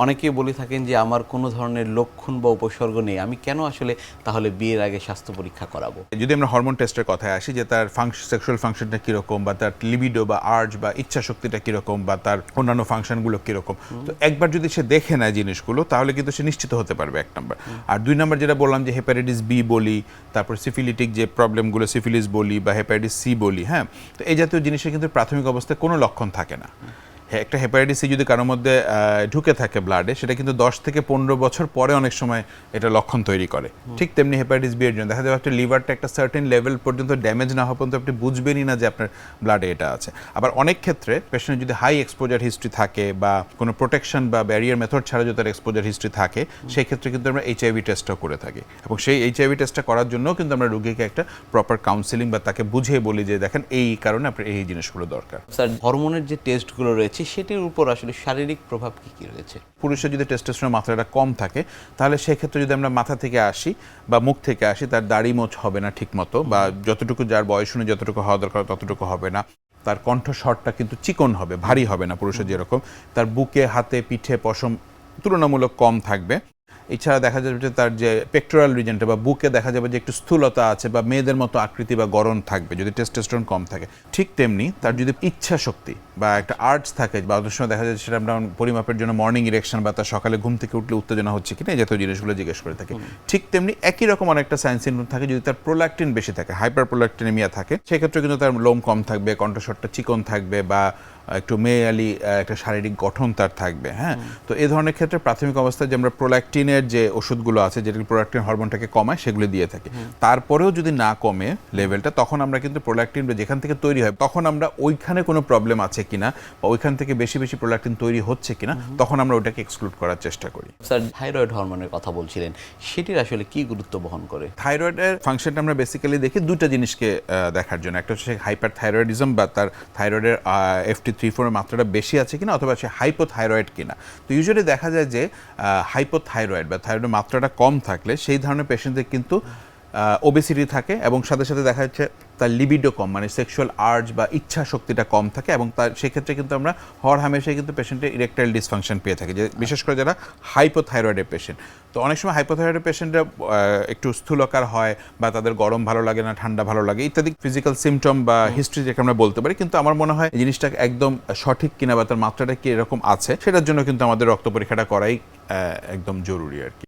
অনেকেই বলে থাকেন যে আমার কোনো ধরনের লক্ষণ বা উপসর্গ নেই, আমি কেন আসলে তাহলে বিয়ের আগে স্বাস্থ্য পরীক্ষা করাবো? যদি আমরা হরমোন টেস্টের কথায় আসি, যে তার সেক্সুয়াল ফাংশনটা কীরকম, বা তার লিবিডো বা আর্জ বা ইচ্ছা শক্তিটা কীরকম, বা তার অন্যান্য ফাংশনগুলো কীরকম, তো একবার যদি সে দেখে নেয় জিনিসগুলো, তাহলে কিন্তু সে নিশ্চিত হতে পারবে, 1 নম্বর। আর 2 নম্বর যেটা বললাম, যে হেপাটাইটিস বি বলি, তারপর সিফিলিটিক যে প্রবলেমগুলো, সিফিলিস বলি বা হেপাটাইটিস সি বলি, হ্যাঁ, তো এই জাতীয় জিনিসের কিন্তু প্রাথমিক অবস্থায় কোনো লক্ষণ থাকে না। একটা হেপাটাইটিস সি যদি কারোর মধ্যে ঢুকে থাকে ব্লাডে, সেটা কিন্তু 10 থেকে 15 বছর পরে অনেক সময় এটা লক্ষণ তৈরি করে। ঠিক তেমনি হেপাটাইটিস বি এর জন্য দেখা যাবে আপনার লিভারটা একটা সার্টেন লেভেল পর্যন্ত ড্যামেজ না হওয়া পর্যন্ত আপনি বুঝবেনই না যে আপনার ব্লাডে এটা আছে। আবার অনেক ক্ষেত্রে পেশেন্টের যদি হাই এক্সপোজার হিস্ট্রি থাকে, বা কোনো প্রোটেকশন বা ব্যারিয়ার মেথড ছাড়া যদি তার এক্সপোজার হিস্ট্রি থাকে, সেই ক্ষেত্রে কিন্তু আমরা এইচআইভি টেস্টটাও করে থাকি, এবং সেই এইচআইভি টেস্টটা করার জন্য কিন্তু আমরা রোগীকে একটা প্রপার কাউন্সেলিং বা তাকে বুঝিয়ে বলি যে দেখেন এই কারণে আপনার এই জিনিসগুলো দরকার। স্যার, হরমোনের যে টেস্টগুলো রয়েছে সেটির উপর আসলে শারীরিক প্রভাব কি কি রয়েছে? পুরুষের যদি টেস্টোস্টেরনের মাত্রাটা কম থাকে, তাহলে সেক্ষেত্রে যদি আমরা মাথা থেকে আসি বা মুখ থেকে আসি, তার দাড়ি মোছ হবে না ঠিক মতো, বা যতটুকু যার বয়স অনুযায়ী যতটুকু হওয়া দরকার ততটুকু হবে না। তার কণ্ঠস্বরটা কিন্তু চিকন হবে, ভারী হবে না পুরুষের যেরকম। তার বুকে, হাতে, পিঠে পশম তুলনামূলক কম থাকবে। এছাড়া দেখা যাবে যে তার যে পেক্টোরাল রিজনটা বা বুকে দেখা যাবে যে একটু স্থূলতা আছে, বা মেয়েদের মতো আকৃতি বা গড়ন থাকবে যদি টেস্টোস্টেরন কম থাকে। ঠিক তেমনি তার যদি ইচ্ছা শক্তি বা একটা আর্টস থাকে, বা অনেক সময় দেখা যায় সেটা আমরা পরিমাপের জন্য মর্নিং ইরেকশন বা তার সকালে ঘুম থেকে উঠলে উত্তেজনা হচ্ছে কিনা, এই জাতীয় জিনিসগুলো জিজ্ঞেস করে থাকি। ঠিক তেমনি একই রকম অনেকটা সাইন সিনড্রোম থাকে যদি তার প্রোল্যাকটিন বেশি থাকে, হাইপার প্রোল্যাকটিনেমিয়া থাকে, সেক্ষেত্রে কিন্তু তার লোম কম থাকবে, কণ্ঠস্বরটা চিকন থাকবে, বা একটু মেয়ালি একটা শারীরিক গঠন তার থাকবে। হ্যাঁ, তো এই ধরনের ক্ষেত্রে প্রাথমিক অবস্থায় যে আমরা প্রোল্যাকটিনের যে ওষুধগুলো আছে, যেটা প্রোল্যাকটিন হরমোনটাকে কমায়, সেগুলো দিয়ে থাকি। তারপরেও যদি না কমে লেভেলটা, তখন আমরা কিন্তু প্রোল্যাকটিন যেখান থেকে তৈরি হয়, তখন আমরা ওইখানে কোনো প্রবলেম আছে কিনা, বা ওইখান থেকে বেশি বেশি প্রোল্যাকটিন তৈরি হচ্ছে কিনা, তখন আমরা ওটাকে এক্সক্লুড করার চেষ্টা করি। স্যার, থাইরয়েড হরমোনের কথা বলছিলেন, সেটির আসলে কি গুরুত্ব বহন করে? থাইরয়েডের ফাংশনটা আমরা বেসিক্যালি দেখি দুটো জিনিসকে দেখার জন্য। একটা হচ্ছে হাইপার থাইরয়েডিজম, বা তার থাইরয়েডের FT3/4 এর মাত্রাটা বেশি আছে কিনা, অথবা সে হাইপোথাইরয়েড কিনা। তো ইউজুয়ালি দেখা যায় যে হাইপোথাইরয়েড বা থাইরয়েডের মাত্রাটা কম থাকলে সেই ধরনের পেশেন্টদের কিন্তু ওবেসিটি থাকে, এবং সাথে সাথে দেখা যাচ্ছে তার লিবিডো কম, মানে সেক্সুয়াল আর্জ বা ইচ্ছা শক্তিটা কম থাকে, এবং তার সেক্ষেত্রে কিন্তু আমরা হর হামেশাই কিন্তু পেশেন্টের ইরেকটাইল ডিসফাংশন পেয়ে থাকি, যে বিশেষ করে যারা হাইপোথাইরয়েডের পেশেন্ট। তো অনেক সময় হাইপোথাইরয়েডের পেশেন্টরা একটু স্থূলকার হয়, বা তাদের গরম ভালো লাগে না, ঠান্ডা ভালো লাগে, ইত্যাদি ফিজিক্যাল সিমটম বা হিস্ট্রি যেটা আমরা বলতে পারি। কিন্তু আমার মনে হয় এই জিনিসটা একদম সঠিক কিনা, বা তার মাত্রাটা কি এরকম আছে, সেটার জন্য কিন্তু আমাদের রক্ত পরীক্ষাটা করাই একদম জরুরি আর কি।